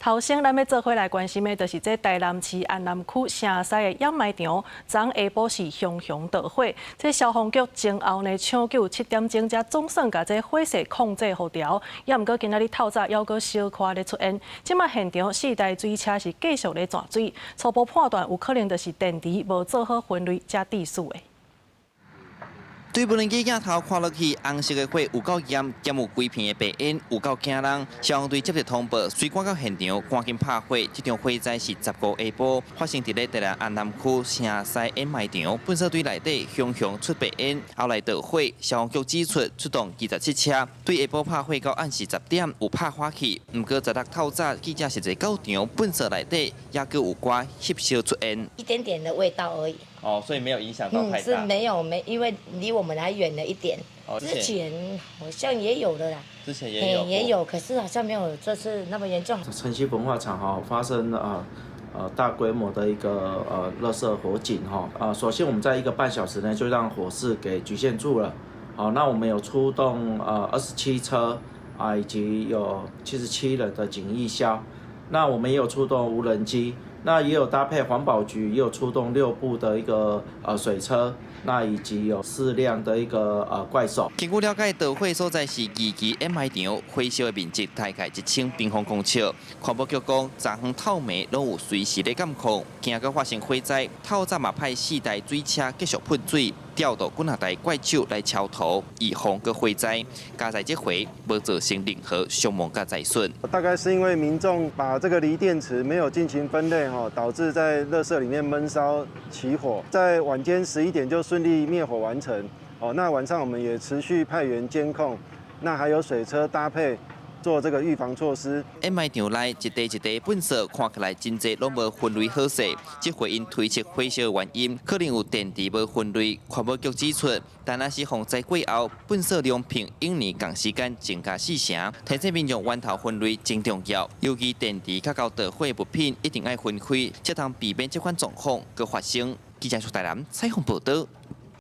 头先咱要做伙来关心的，就是这台南市安南区城西的掩埋场，昨下晡是熊熊大火。这消防局前后呢抢救7点钟，才总算把这火势控制好掉。也毋过今仔日透早还阁小可咧出现，即马现场4台水车是继续咧转水，初步判断有可能就是电池无做好分类才致死的。 对无人机镜头看落去，红色的火有够严，兼有规片的白烟，有够惊人。消防队接到通报，随赶到现场，赶紧拍火。这场火灾是15下晡发生伫咧台南安南区城西掩埋场，喷射队内底熊熊出白烟，后来着火。消防局指出动27车，对下晡拍火到暗时10点有拍火去。不过昨日透早记者实在到场，喷射内底也阁有寡翕烧出烟，一点点的味道而已。 哦，所以没有影响到太大。是没，因为离我们还远了一点。哦，之前好像也有了啦。之前也有，可是好像没有这次那么严重。晨曦焚化厂发生大规模的一个垃圾火警首先我们在1个半小时内就让火势给局限住了。好，那我们有出动27车以及有77人的警役消，那我们也有出动无人机。 那也有搭配环保局，也有出动6部的一个水车，那以及有4辆的一个怪手。经过了解，导火所在是二期掩埋场，火烧的面积大概1000平方公尺。环保局讲，昨昏透暝拢有随时咧监控，惊到发生火灾，透早嘛派4台水车继续喷水，调度几啊台怪手来消土，以防个火灾。加在这回无造成任何伤亡甲财损。大概是因为民众把这个锂电池没有进行分类导致在垃圾里面闷烧起火，在晚间11点就顺利灭火完成。那晚上我们也持续派员监控，那还有水车搭配做这个预防措施。掩埋场内一地一地粪扫，看起来真济拢无分类好势。这回因推测火烧的原因，可能有电池无分类。环保局指出，但若是防灾过后，粪扫量平1年共时间增加4成，提醒民众源头分类真重要。尤其电池较到导火物品，一定要分开，才通避免这款状况搁发生。记者出台南采访报道。